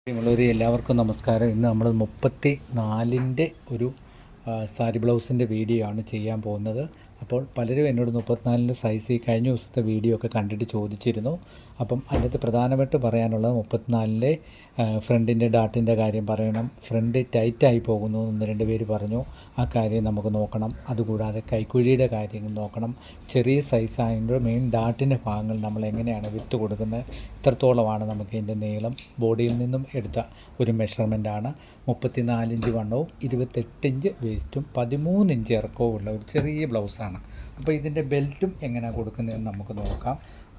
എല്ലാവർക്കും നമസ്കാരം. ഇന്ന് നമ്മൾ 34-ൻ്റെ ഒരു സാരി ബ്ലൗസിൻ്റെ വീഡിയോ ആണ് ചെയ്യാൻ പോകുന്നത്. അപ്പോൾ പലരും എന്നോട് 34-ൻ്റെ സൈസ് ഈ കഴിഞ്ഞ ദിവസത്തെ വീഡിയോ ഒക്കെ കണ്ടിട്ട് ചോദിച്ചിരുന്നു. അപ്പം അതിനകത്ത് പ്രധാനമായിട്ട് പറയാനുള്ളത് 34-ൻ്റെ ഫ്രണ്ടിൻ്റെ ഡാട്ടിൻ്റെ കാര്യം പറയണം. ഫ്രണ്ട് ടൈറ്റായി പോകുന്നു എന്ന് 2 പേര് പറഞ്ഞു. ആ കാര്യം നമുക്ക് നോക്കണം. അതുകൂടാതെ കൈക്കുഴിയുടെ കാര്യങ്ങൾ നോക്കണം. ചെറിയ സൈസ് ആയതുകൊണ്ട് മെയിൻ ഡാട്ടിൻ്റെ ഭാഗങ്ങൾ നമ്മൾ എങ്ങനെയാണ് വിട്ട് കൊടുക്കുന്നത്, ഇത്രത്തോളമാണ് നമുക്ക് ഇതിൻ്റെ നീളം ബോഡിയിൽ നിന്നും എടുത്ത ഒരു മെഷർമെൻറ്റാണ്. 34 ഇഞ്ച് വണ്ണവും 28 ഇഞ്ച് വേസ്റ്റും 13 ഇഞ്ച് ഇറക്കവും ഉള്ള ഒരു ചെറിയ ബ്ലൗസാണ്. അപ്പോൾ ഇതിൻ്റെ ബെൽറ്റും എങ്ങനെയാണ് കൊടുക്കുന്നതെന്ന് നമുക്ക് നോക്കാം.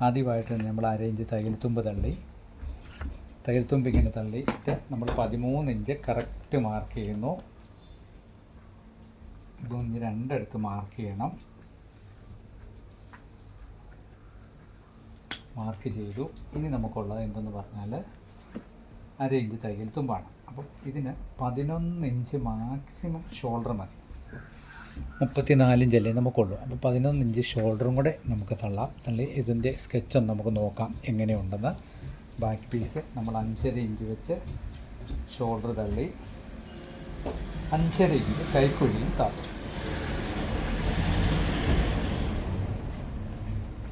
ആദ്യമായിട്ട് നമ്മൾ 1/2 ഇഞ്ച് തയ്യൽത്തുമ്പ് ഇങ്ങനെ തള്ളിയിട്ട് നമ്മൾ 13 ഇഞ്ച് കറക്റ്റ് മാർക്ക് ചെയ്യുന്നു. ഇതൊന്ന് 2 അടുത്ത് മാർക്ക് ചെയ്യണം. മാർക്ക് ചെയ്തു. ഇനി നമുക്കുള്ളത് എന്തെന്ന് പറഞ്ഞാൽ 1/2 ഇഞ്ച് തയ്യൽത്തുമ്പാണ്. അപ്പം ഇതിന് 11 ഇഞ്ച് മാക്സിമം ഷോൾഡർ മതി. 34 ഇഞ്ചല്ലേ നമുക്കുള്ളൂ. അപ്പോൾ 11 ഇഞ്ച് ഷോൾഡറും കൂടെ നമുക്ക് തള്ളി ഇതിൻ്റെ സ്കെച്ചൊന്ന് നമുക്ക് നോക്കാം എങ്ങനെയുണ്ടെന്ന്. ബാക്ക് പീസ് നമ്മൾ 5.5 ഇഞ്ച് വെച്ച് ഷോൾഡർ തള്ളി 5.5 ഇഞ്ച് കൈക്കുഴിയും താത്തും.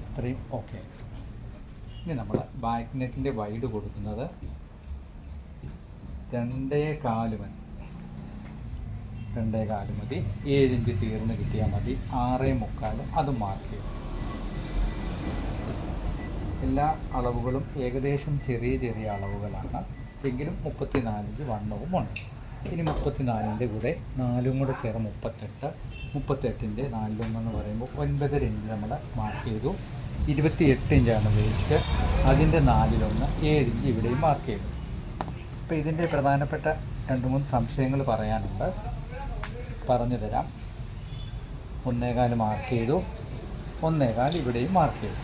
ഇത്രയും ഓക്കെ. ഇനി നമ്മൾ ബാക്ക് നെക്കിൻ്റെ വൈഡ് കൊടുക്കുന്നത് 2.25 മതി. 2.25 മതി. 7 ഇഞ്ച് തീർന്ന് കിട്ടിയാൽ മതി. 6.25 അത് മാർക്ക് ചെയ്യും. എല്ലാ അളവുകളും ഏകദേശം ചെറിയ അളവുകളാണ്. എങ്കിലും 34 ഇഞ്ച് വണ്ണവും ഉണ്ട്. ഇനി 34-ൻ്റെ കൂടെ 4ഉം കൂടെ ചേർന്ന് 38-ൻ്റെ 4 എന്ന് പറയുമ്പോൾ 9.5 ഇഞ്ച് നമ്മൾ മാർക്ക് ചെയ്തു. 28 ഇഞ്ചാണ് വേസ്റ്റ്. അതിൻ്റെ 4-1 7 ഇഞ്ച് ഇവിടെയും മാർക്ക് ചെയ്തു. അപ്പോൾ ഇതിൻ്റെ പ്രധാനപ്പെട്ട 2-3 സംശയങ്ങൾ പറയാനുണ്ട്, പറഞ്ഞു തരാം. 1.25 മാർക്ക് ചെയ്തു. 1.25 ഇവിടെയും മാർക്ക് ചെയ്തു.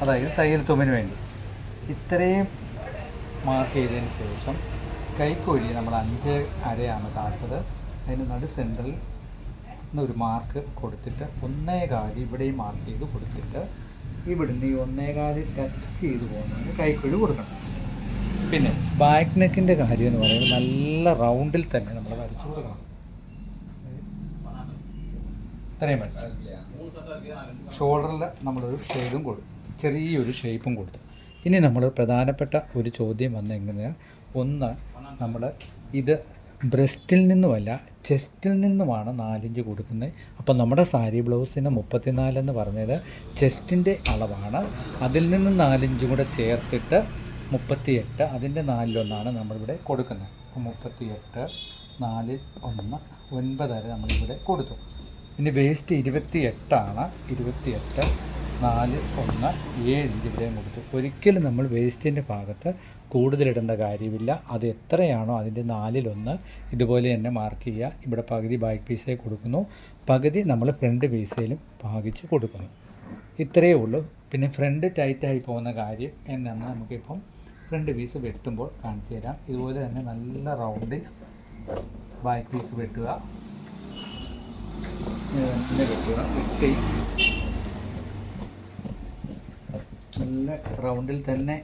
അതായത് തയ്യൽ തുമ്പിന് വേണ്ടി ഇത്രയും മാർക്ക് ചെയ്തതിന് ശേഷം കൈക്കോലി നമ്മൾ 5.5 താഴ്ത്തത്. അതിന് നടു സെൻറ്ററിൽ ഒരു മാർക്ക് കൊടുത്തിട്ട് 1.25 ഇവിടെയും മാർക്ക് ചെയ്ത് കൊടുത്തിട്ട് ഇവിടുന്ന് ഈ 1.25 ടച്ച് ചെയ്ത് പോകുന്നതിന് കൈക്കുഴി കൊടുക്കണം. പിന്നെ ബാക്ക് നെക്കിൻ്റെ കാര്യം എന്ന് പറയുന്നത് നല്ല റൗണ്ടിൽ തന്നെ നമ്മൾ വരച്ചു കൊടുക്കണം. ഇത്രയും വരച്ചു. ഷോൾഡറിൽ നമ്മളൊരു ഷെയ്ഡും കൊടുത്തു, ചെറിയൊരു ഷേപ്പും കൊടുത്തു. ഇനി നമ്മൾ പ്രധാനപ്പെട്ട ഒരു ചോദ്യം എങ്ങനെയാണ്, ഒന്ന് നമ്മൾ ഇത് ബ്രസ്റ്റിൽ നിന്നുമല്ല ചെസ്റ്റിൽ നിന്നുമാണ് 4 ഇഞ്ച് കൊടുക്കുന്നത്. അപ്പം നമ്മുടെ സാരി ബ്ലൗസിന് 34 എന്ന് പറഞ്ഞത് ചെസ്റ്റിൻ്റെ അളവാണ്. അതിൽ നിന്ന് 4 ഇഞ്ചും കൂടെ ചേർത്തിട്ട് 38, അതിൻ്റെ 4-1 നമ്മളിവിടെ കൊടുക്കുന്നത്. അപ്പം 38 4 1 9 നമ്മളിവിടെ കൊടുത്തു. ഇനി വേസ്റ്റ് 28 28 4 1 7 ഇഞ്ച് ഇവിടെയും കൊടുത്തു. ഒരിക്കലും നമ്മൾ വേസ്റ്റിൻ്റെ ഭാഗത്ത് കൂടുതലിടേണ്ട കാര്യമില്ല. അത് എത്രയാണോ അതിൻ്റെ 4-1 ഇതുപോലെ തന്നെ മാർക്ക് ചെയ്യുക. ഇവിടെ പകുതി ബാക്ക് പീസേ കൊടുക്കുന്നു, പകുതി നമ്മൾ ഫ്രണ്ട് പീസയിലും ഭാഗിച്ച് കൊടുക്കുന്നു. ഇത്രയേ ഉള്ളൂ. പിന്നെ ഫ്രണ്ട് ടൈറ്റായി പോകുന്ന കാര്യം എന്നാണ് നമുക്കിപ്പം ഫ്രണ്ട് പീസ് വെട്ടുമ്പോൾ കാണിച്ചു തരാം. ഇതുപോലെ തന്നെ നല്ല റൗണ്ടിൽ ബാക്ക് പീസ് വെട്ടുക. നല്ല റൗണ്ടിൽ തന്നെ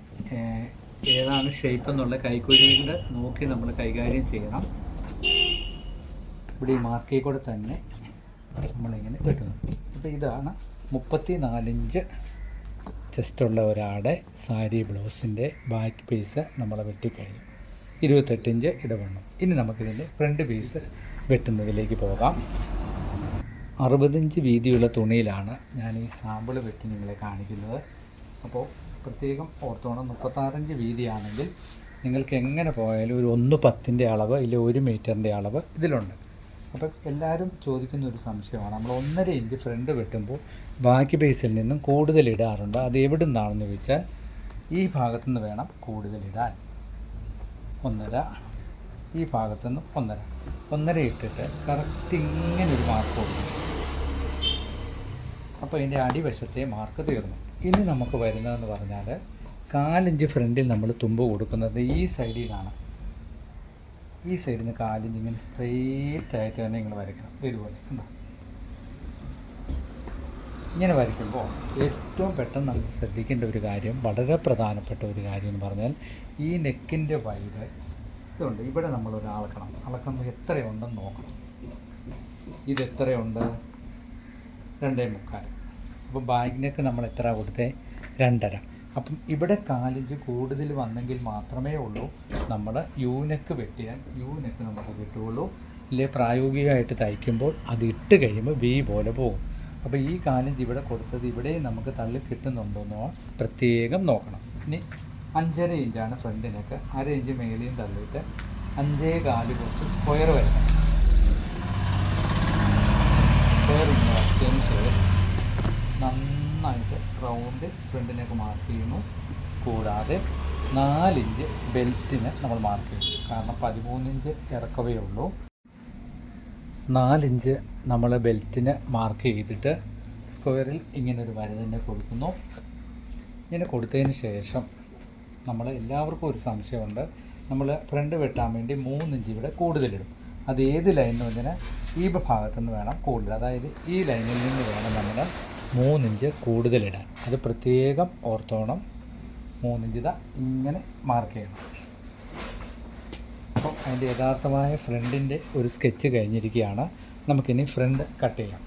ഏതാണ് ഷേപ്പ് എന്നുള്ള കൈക്കുഴിയുടെ നോക്കി നമ്മൾ കൈകാര്യം ചെയ്യണം. ഇവിടെ ഈ മാർക്കിൽ കൂടെ തന്നെ നമ്മളിങ്ങനെ വെട്ടുന്നു. അപ്പോൾ ഇതാണ് 34 ഇഞ്ച് ചെസ്റ്റുള്ള ഒരാളുടെ സാരി ബ്ലൗസിൻ്റെ ബാക്ക് പീസ് നമ്മൾ വെട്ടിക്കഴിഞ്ഞു. 28 ഇഞ്ച് ഇടവണ്ണം. ഇനി നമുക്കിതിൻ്റെ ഫ്രണ്ട് പീസ് വെട്ടുന്നതിലേക്ക് പോകാം. 60 ഇഞ്ച് വീതിയുള്ള തുണിയിലാണ് ഞാൻ ഈ സാമ്പിൾ വെട്ടി നിങ്ങളെ കാണിക്കുന്നത്. അപ്പോൾ പ്രത്യേകം ഓർത്തോണം, 36 ഇഞ്ച് വീതിയാണെങ്കിൽ നിങ്ങൾക്ക് എങ്ങനെ പോയാലും ഒരു 1/10 അളവ് ഇല്ല 1 മീറ്ററിൻ്റെ അളവ് ഇതിലുണ്ട്. അപ്പം എല്ലാവരും ചോദിക്കുന്ന ഒരു സംശയമാണ്, നമ്മൾ 1.5 ഇഞ്ച് ഫ്രണ്ട് വെട്ടുമ്പോൾ ബാക്കി പീസിൽ നിന്നും കൂടുതൽ ഇടാറുണ്ട്. അത് എവിടെ നിന്നാണെന്ന് ചോദിച്ചാൽ ഈ ഭാഗത്തുനിന്ന് വേണം കൂടുതലിടാൻ. 1.5 ഈ ഭാഗത്തുനിന്ന് 1.5 ഇട്ടിട്ട് കറക്റ്റ് ഇങ്ങനെ ഒരു മാർക്ക് കൊടുക്കും. അപ്പോൾ ഇതിൻ്റെ അടിവശത്തെ മാർക്ക് തീർന്നു. ഇനി നമുക്ക് വരുന്നതെന്ന് പറഞ്ഞാൽ 4 ഇഞ്ച് ഫ്രണ്ടിൽ നമ്മൾ തുമ്പ് കൊടുക്കുന്നത് ഈ സൈഡിലാണ്. ഈ സൈഡിൽ നിന്ന് 4 ഇഞ്ച് ഇങ്ങനെ സ്ട്രെയിറ്റ് ആയിട്ട് തന്നെ നിങ്ങൾ വരയ്ക്കണം. ഇതുപോലെ ഉണ്ടോ? ഇങ്ങനെ വരയ്ക്കുമ്പോൾ ഏറ്റവും പെട്ടെന്ന് നമ്മൾ ശ്രദ്ധിക്കേണ്ട ഒരു കാര്യം, വളരെ പ്രധാനപ്പെട്ട ഒരു കാര്യം എന്ന് പറഞ്ഞാൽ ഈ നെക്കിൻ്റെ വൈഡ് ഇതുണ്ട്. ഇവിടെ നമ്മളൊരു അളക്കുമ്പോൾ എത്രയുണ്ടെന്ന് നോക്കണം. ഇതെത്രയുണ്ട്? 2.25. അപ്പോൾ ബാഗിനൊക്കെ നമ്മൾ എത്ര കൊടുത്തേ? 2.5. അപ്പം ഇവിടെ 4 ഇഞ്ച് കൂടുതൽ വന്നെങ്കിൽ മാത്രമേ ഉള്ളൂ നമ്മൾ യൂനെക്ക് വെട്ടിയാൽ യൂനെക്ക് നമുക്ക് കിട്ടുകയുള്ളൂ. ഇല്ലേ പ്രായോഗികമായിട്ട് തയ്ക്കുമ്പോൾ അത് ഇട്ട് കഴിയുമ്പോൾ വി പോലെ പോകും. അപ്പോൾ ഈ 4 ഇഞ്ച് ഇവിടെ കൊടുത്തത് ഇവിടെ നമുക്ക് തള്ളി കിട്ടുന്നുണ്ടോയെന്നോ പ്രത്യേകം നോക്കണം. ഇനി 5.5 ഇഞ്ചാണ് ഫ്രണ്ടിനൊക്കെ. 1/2 ഇഞ്ച് മേലെയും തള്ളിയിട്ട് 5.25 കൊടുത്ത് സ്ക്വയർ വരണം. സ്ക്വയർ ഇങ്ങനെ വച്ചതിന് ശേഷം നന്നായിട്ട് റൗണ്ട് ഫ്രണ്ടിനൊക്കെ മാർക്ക് ചെയ്യുന്നു. കൂടാതെ 4 ഇഞ്ച് ബെൽറ്റിന് നമ്മൾ മാർക്ക് ചെയ്യുന്നു. കാരണം 13 ഇഞ്ച് ഇറക്കവേ ഉള്ളൂ. 4 ഇഞ്ച് നമ്മൾ ബെൽറ്റിന് മാർക്ക് ചെയ്തിട്ട് സ്ക്വയറിൽ ഇങ്ങനൊരു വര തന്നെ കൊടുക്കുന്നു. ഇങ്ങനെ കൊടുത്തതിന് ശേഷം നമ്മൾ എല്ലാവർക്കും ഒരു സംശയമുണ്ട്. നമ്മൾ ഫ്രണ്ട് വെട്ടാൻ വേണ്ടി 3 ഇഞ്ച് ഇവിടെ കൂടുതലിടും. അത് ഏത് ലൈനിൽ വന്നിന് ഈ ഭാഗത്തുനിന്ന് വേണം കൂടുതൽ, അതായത് ഈ ലൈനിൽ നിന്ന് വേണം നമ്മൾ 3 ഇഞ്ച് കൂടുതലിടാൻ. അത് പ്രത്യേകം ഓർത്തോണം. 3 ഇഞ്ച് ഇതാ ഇങ്ങനെ മാർക്ക് ചെയ്യണം. അപ്പം അതിൻ്റെ യഥാർത്ഥമായ ഫ്രണ്ടിൻ്റെ ഒരു സ്കെച്ച് കഴിഞ്ഞിരിക്കുകയാണ്. നമുക്കിനി ഫ്രണ്ട് കട്ട് ചെയ്യാം.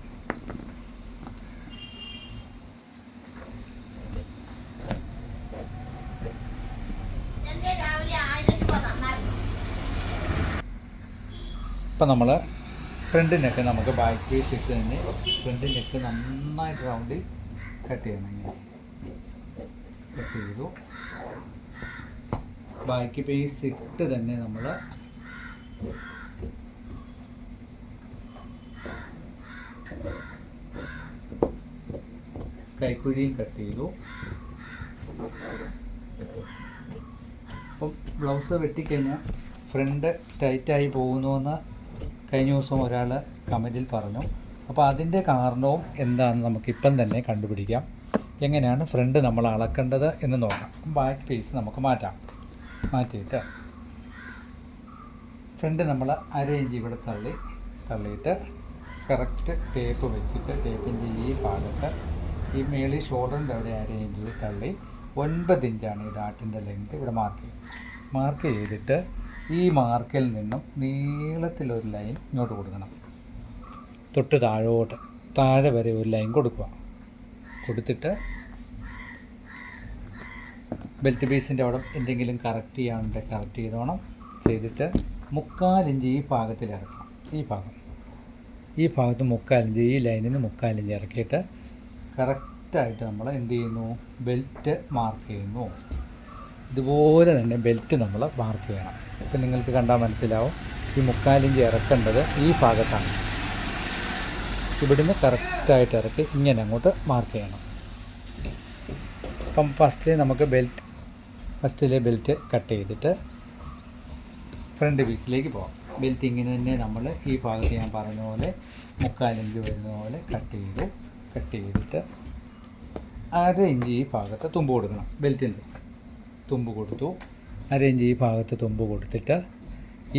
ഇപ്പം നമ്മൾ ഫ്രണ്ട് നെക്ക് നമുക്ക് ബാക്ക് പീസ് ഇട്ട് തന്നെ ഫ്രണ്ട് നെക്ക് നന്നായിട്ട് റൗണ്ടിൽ കട്ട് ചെയ്യണം. ഇങ്ങനെ കട്ട് ചെയ്തു ബാക്ക് പീസ് ഇട്ട് തന്നെ നമ്മൾ കൈക്കുഴിയും കട്ട് ചെയ്തു. അപ്പം ബ്ലൗസ് വെട്ടിക്കഴിഞ്ഞാൽ ഫ്രണ്ട് ടൈറ്റായി പോകുന്നുവെന്ന് കഴിഞ്ഞ ദിവസം ഒരാൾ കമൻറ്റിൽ പറഞ്ഞു. അപ്പോൾ അതിൻ്റെ കാരണവും എന്താണെന്ന് നമുക്കിപ്പം തന്നെ കണ്ടുപിടിക്കാം. എങ്ങനെയാണ് ഫ്രണ്ട് നമ്മൾ അളക്കേണ്ടത് എന്ന് നോക്കാം. ബാക്ക് പീസ് നമുക്ക് മാറ്റിയിട്ട് ഫ്രണ്ട് നമ്മൾ 1/2 ഇഞ്ച് ഇവിടെ തള്ളിയിട്ട് കറക്റ്റ് ടേപ്പ് വെച്ചിട്ട് ടേപ്പിൻ്റെ ഈ ഭാഗത്ത് ഈ മേളിൽ ഷോൾഡറിൻ്റെ അവിടെ 1/2 ഇഞ്ച് തള്ളി 9 ഇഞ്ചാണ് ഈ ഡാട്ടിൻ്റെ ലെങ്ത് ഇവിടെ മാർക്ക് ചെയ്തിട്ട് ഈ മാർക്കിൽ നിന്നും നീളത്തിലൊരു ലൈൻ ഇങ്ങോട്ട് കൊടുക്കണം. തൊട്ട് താഴെ വരെ ഒരു ലൈൻ കൊടുത്തിട്ട് ബെൽറ്റ് പീസിൻ്റെ അവിടെ എന്തെങ്കിലും കറക്റ്റ് ചെയ്യാനുണ്ടെങ്കിൽ കറക്റ്റ് ചെയ്തിട്ട് 3/4 ഇഞ്ച് ഈ ഭാഗത്തിൽ ഇറക്കണം. ഈ ഭാഗത്ത് 3/4 ഇഞ്ച് ഈ ലൈനിന് 3/4 ഇഞ്ച് ഇറക്കിയിട്ട് കറക്റ്റായിട്ട് നമ്മൾ എന്ത് ചെയ്യുന്നു? ബെൽറ്റ് മാർക്ക് ചെയ്യുന്നു. ഇതുപോലെ തന്നെ ബെൽറ്റ് നമ്മൾ മാർക്ക് ചെയ്യണം. ഇപ്പം നിങ്ങൾക്ക് കണ്ടാൽ മനസ്സിലാവും. ഈ 3/4 ഇഞ്ച് ഇറക്കേണ്ടത് ഈ ഭാഗത്താണ്. ഇവിടുന്ന് കറക്റ്റായിട്ട് ഇറക്കി ഇങ്ങനെ അങ്ങോട്ട് മാർക്ക് ചെയ്യണം. അപ്പം ഫസ്റ്റിലെ ബെൽറ്റ് കട്ട് ചെയ്തിട്ട് ഫ്രണ്ട് പീസിലേക്ക് പോകാം. ബെൽറ്റ് ഇങ്ങനെ തന്നെ നമ്മൾ ഈ ഭാഗത്ത് ഞാൻ പറഞ്ഞ പോലെ 3/4 ഇഞ്ച് വരുന്ന പോലെ കട്ട് ചെയ്തിട്ട് 1/2 ഇഞ്ച് ഈ ഭാഗത്ത് തുമ്പ് കൊടുക്കണം. ബെൽറ്റിൻ്റെ തുമ്പ് കൊടുത്തു. 1/2 ഇഞ്ച് ഈ ഭാഗത്ത് തുമ്പ് കൊടുത്തിട്ട്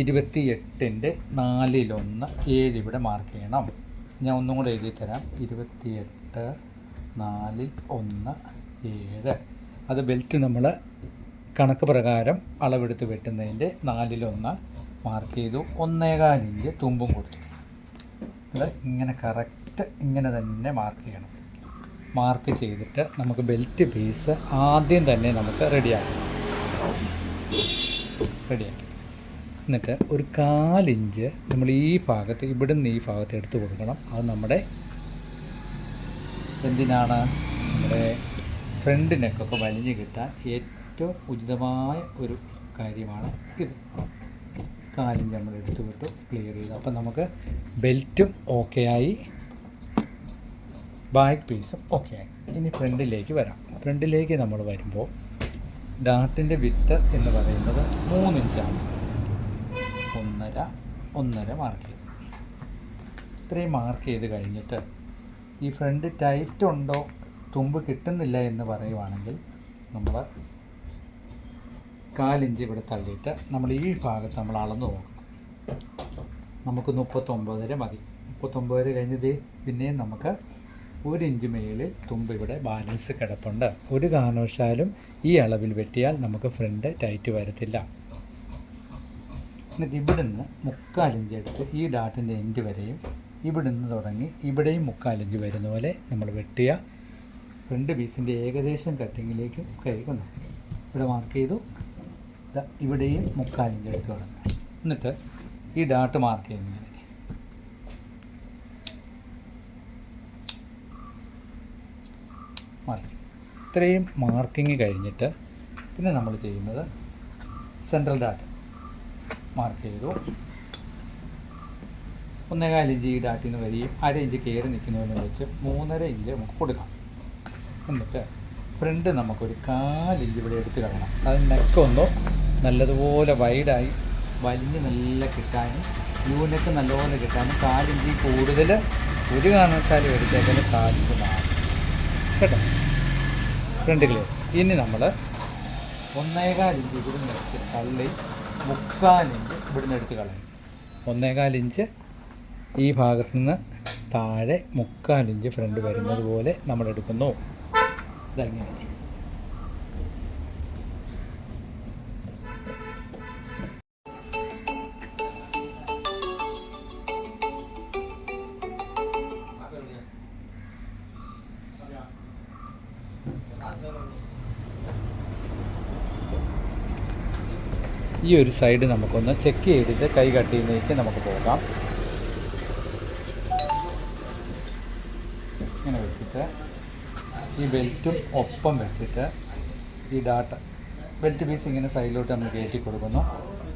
28ൻ്റെ 4/1 7 ഇവിടെ മാർക്ക് ചെയ്യണം. ഞാൻ ഒന്നും കൂടെ എഴുതി തരാം. 28 4/1 7. അത് ബെൽറ്റ് നമ്മൾ കണക്ക് പ്രകാരം അളവെടുത്ത് വെട്ടുന്നതിൻ്റെ 4/1 മാർക്ക് ചെയ്തു. 1.25 ഇഞ്ച് തുമ്പും കൊടുത്തു. അത് ഇങ്ങനെ കറക്റ്റ് ഇങ്ങനെ തന്നെ മാർക്ക് ചെയ്യണം. മാർക്ക് ചെയ്തിട്ട് നമുക്ക് ബെൽറ്റ് പീസ് ആദ്യം തന്നെ നമുക്ക് റെഡിയാക്കി എന്നിട്ട് ഒരു 1/4 ഇഞ്ച് നമ്മൾ ഈ ഭാഗത്ത് ഇവിടുന്ന് ഈ ഭാഗത്ത് എടുത്ത് കൊടുക്കണം. അത് നമ്മുടെ എന്തിനാണ്? നമ്മുടെ ഫ്രണ്ട് നെക്കൊക്കെ വലിഞ്ഞ് കിട്ടാൻ ഏറ്റവും ഉചിതമായ ഒരു കാര്യമാണ് ഇത്. 1/4 ഇഞ്ച് നമ്മൾ എടുത്ത് വിട്ടു, ക്ലിയർ ചെയ്തു. അപ്പം നമുക്ക് ബെൽറ്റും ഓക്കെ ആയി, ബാക്ക് പീസും ഓക്കെ ആയി. ഇനി ഫ്രണ്ടിലേക്ക് വരാം. ഫ്രണ്ടിലേക്ക് നമ്മൾ വരുമ്പോൾ ഡാട്ടിൻ്റെ വിത്ത് എന്ന് പറയുന്നത് 3 ഇഞ്ചാണ്. 1.5 മാർക്ക് ചെയ്തു. ഇത്രയും മാർക്ക് ചെയ്ത് കഴിഞ്ഞിട്ട് ഈ ഫ്രണ്ട് ടൈറ്റ് ഉണ്ടോ, തുമ്പ് കിട്ടുന്നില്ല എന്ന് പറയുവാണെങ്കിൽ നമ്മൾ 1/4 ഇഞ്ച് ഇവിടെ തള്ളിയിട്ട് നമ്മൾ ഈ ഭാഗത്ത് നമ്മൾ അളന്ന് നോക്കണം. നമുക്ക് 39 മതി. 39 കഴിഞ്ഞത് പിന്നെയും നമുക്ക് 1 ഇഞ്ച് മേളിൽ തുമ്പ് ഇവിടെ ബാലൻസ് കിടപ്പുണ്ട്. ഒരു കാരണവശാലും ഈ അളവിൽ വെട്ടിയാൽ നമുക്ക് ഫ്രണ്ട് ടൈറ്റ് വരത്തില്ല. എന്നിട്ട് ഇവിടുന്ന് 3/4 ഇഞ്ച് എടുത്ത് ഈ ഡാട്ടിൻ്റെ എൻഡ് വരെയും ഇവിടുന്ന് തുടങ്ങി ഇവിടെയും 3/4 ഇഞ്ച് വരുന്ന പോലെ നമ്മൾ വെട്ടിയ ഫ്രണ്ട് പീസിൻ്റെ ഏകദേശം കട്ടിങ്ങിലേക്ക് കൈ കൊണ്ടുപോകും. ഇവിടെ മാർക്ക് ചെയ്തു. ഇവിടെയും 3/4 ഇഞ്ച് എടുത്ത് തുടങ്ങും. എന്നിട്ട് ഈ ഡാട്ട് മാർക്ക് ചെയ്യുന്നത് മാർക്കിങ്. ഇത്രയും മാർക്കിങ് കഴിഞ്ഞിട്ട് പിന്നെ നമ്മൾ ചെയ്യുന്നത് സെൻട്രൽ ഡാട്ട് മാർക്ക് ചെയ്തു. 1/4 ഇഞ്ച് ഈ ഡാറ്റിൽ നിന്ന് വരികയും 1/2 ഇഞ്ച് കയറി നിൽക്കുന്നതിന് വെച്ച് 3.5 ഇഞ്ച് നമുക്ക് കൊടുക്കാം. എന്നിട്ട് ഫ്രണ്ട് നമുക്കൊരു 1/4 ഇഞ്ച് ഇവിടെ എടുത്ത് കളയണം. അത് നെക്കൊന്നോ നല്ലതുപോലെ വൈഡായി വലിഞ്ഞ് നല്ല കിട്ടാനും നെക്ക് നല്ലപോലെ കിട്ടാനും 1/4 ഇഞ്ച് കൂടുതൽ ഒരു കാരണവശാലും എടുത്തേക്കാൾ 1/4 ഇഞ്ച് മാറും കേട്ടോ. Front clear. ഇനി നമ്മൾ 1/4 ഇഞ്ച് ഇവിടുന്ന് എടുത്ത് തള്ളി 3/4 ഇഞ്ച് ഇവിടുന്ന് എടുത്ത് കളയും. 1/4 ഇഞ്ച് ഈ ഭാഗത്തു നിന്ന് താഴെ 3/4 ഇഞ്ച് ഫ്രണ്ട് വരുന്നത് പോലെ നമ്മൾ എടുക്കുന്നു. ഇതങ്ങനെ ഈ ഒരു സൈഡ് നമുക്കൊന്ന് ചെക്ക് ചെയ്തിട്ട് കൈ കട്ടിയിലേക്ക് നമുക്ക് പോകാം. ഇങ്ങനെ വെച്ചിട്ട് ഈ ബെൽറ്റും ഒപ്പം വെച്ചിട്ട് ഈ ഡാട്ട് ബെൽറ്റ് പീസ് ഇങ്ങനെ സൈഡിലോട്ട് നമ്മൾ കയറ്റി കൊടുക്കുന്നു.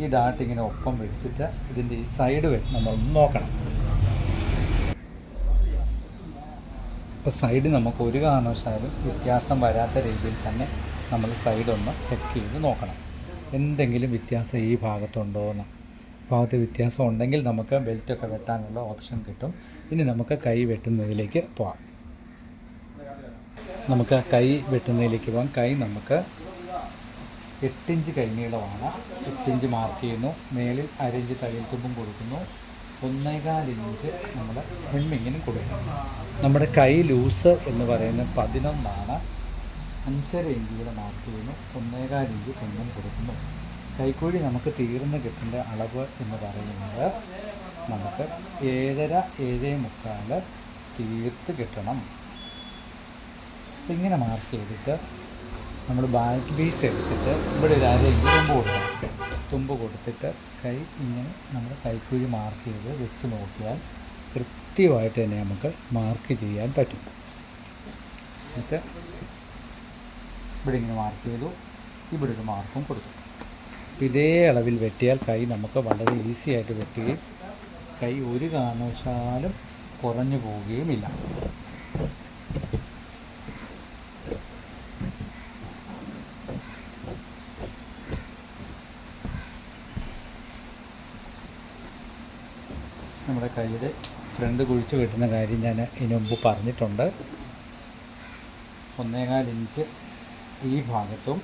ഈ ഡാട്ട് ഇങ്ങനെ ഒപ്പം വെച്ചിട്ട് ഇതിൻ്റെ ഈ സൈഡ് വെച്ച് നമ്മൾ നോക്കണം. അപ്പോൾ സൈഡ് നമുക്ക് ഒരു കാരണവശാലും വ്യത്യാസം വരാത്ത രീതിയിൽ തന്നെ നമ്മൾ സൈഡൊന്ന് ചെക്ക് ചെയ്ത് നോക്കണം. എന്തെങ്കിലും വ്യത്യാസം ഈ ഭാഗത്തുണ്ടോ എന്ന്. ഭാഗത്ത് വ്യത്യാസം ഉണ്ടെങ്കിൽ നമുക്ക് ബെൽറ്റൊക്കെ വെട്ടാനുള്ള ഓപ്ഷൻ കിട്ടും. ഇനി നമുക്ക് കൈ വെട്ടുന്നതിലേക്ക് പോകാം. നമുക്ക് കൈ വെട്ടുന്നതിലേക്ക് പോകാം. കൈ നമുക്ക് 8 ഇഞ്ച് കൈനീളമാണ്. 8 ഇഞ്ച് മാർക്ക് ചെയ്യുന്നു. മേലിൽ 1/2 ഇഞ്ച് തയ്യൽ തുമ്പും കൊടുക്കുന്നു. 1/4 ഇഞ്ച് നമ്മൾ ഹെമ്മിങ്ങിനും കൊടുക്കുന്നു. നമ്മുടെ കൈ ലൂസ് എന്ന് പറയുന്നത് 11 5.5 ഇഞ്ച് കൂടെ മാർക്ക് ചെയ്യുന്നു. 1/4 ഇഞ്ച് തുമ്പും കൊടുക്കുന്നു. കൈക്കൂലി നമുക്ക് തീർന്ന് കിട്ടേണ്ട അളവ് എന്ന് പറയുന്നത് നമുക്ക് 7.5 7.75 തീർത്ത് കിട്ടണം. അപ്പം ഇങ്ങനെ മാർക്ക് ചെയ്തിട്ട് നമ്മൾ ബാക്ക് പീസ് എടുത്തിട്ട് ഇവിടെ ഒരു 1/2 ഇഞ്ച് തുമ്പ് കൊടുക്കണം. തുമ്പ് കൊടുത്തിട്ട് കൈ ഇങ്ങനെ നമ്മൾ കൈക്കൂലി മാർക്ക് ചെയ്ത് വെച്ച് നോക്കിയാൽ കൃത്യമായിട്ട് തന്നെ നമുക്ക് മാർക്ക് ചെയ്യാൻ പറ്റും. എന്നിട്ട് ഇവിടെ ഇങ്ങനെ മാർക്ക് ചെയ്തു. ഇവിടെ ഒരു മാർക്കും കൊടുത്തു. ഇതേ അളവിൽ വെട്ടിയാൽ കൈ നമുക്ക് വളരെ ഈസി ആയിട്ട് വെട്ടുകയും കൈ ഒരു കാരണവശാലും കുറഞ്ഞു പോവുകയുമില്ല. നമ്മുടെ കൈയുടെ ഫ്രണ്ട് കുഴിച്ച് വെട്ടുന്ന കാര്യം ഞാൻ ഇതിനു മുമ്പ് പറഞ്ഞിട്ടുണ്ട്. 1/4 ഇഞ്ച് ഈ ഭാഗത്തും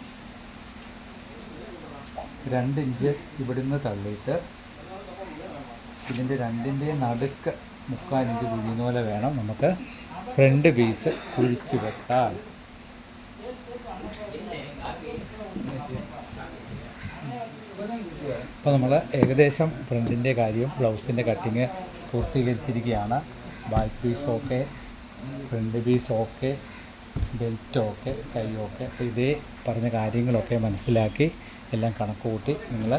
2 ഇഞ്ച് ഇവിടുന്ന് തള്ളിയിട്ട് ഇതിൻ്റെ രണ്ടിൻ്റെ നടുക്ക് 3/4 ഇഞ്ച് കുഴിയുന്ന പോലെ വേണം നമുക്ക് ഫ്രണ്ട് പീസ് കുഴിച്ച് വെട്ടാൻ. അപ്പോൾ നമ്മൾ ഏകദേശം ഫ്രണ്ടിൻ്റെ കാര്യം ബ്ലൗസിൻ്റെ കട്ടിങ് പൂർത്തീകരിച്ചിരിക്കുകയാണ്. Back piece okay, front piece okay, belt okay, കൈ ഓക്കെ. അപ്പോൾ ഇതേ പറഞ്ഞ കാര്യങ്ങളൊക്കെ മനസ്സിലാക്കി എല്ലാം കണക്ക് കൂട്ടി നിങ്ങൾ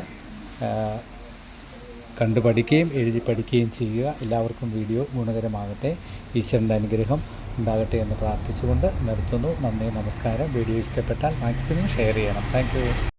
കണ്ടു പഠിക്കുകയും എഴുതി പഠിക്കുകയും ചെയ്യുക. എല്ലാവർക്കും വീഡിയോ ഗുണകരമാകട്ടെ. ഈശ്വരൻ്റെ അനുഗ്രഹം ഉണ്ടാകട്ടെ എന്ന് പ്രാർത്ഥിച്ചുകൊണ്ട് നിർത്തുന്നു. നന്ദി, നമസ്കാരം. വീഡിയോ ഇഷ്ടപ്പെട്ടാൽ മാക്സിമം ഷെയർ ചെയ്യണം. Thank you.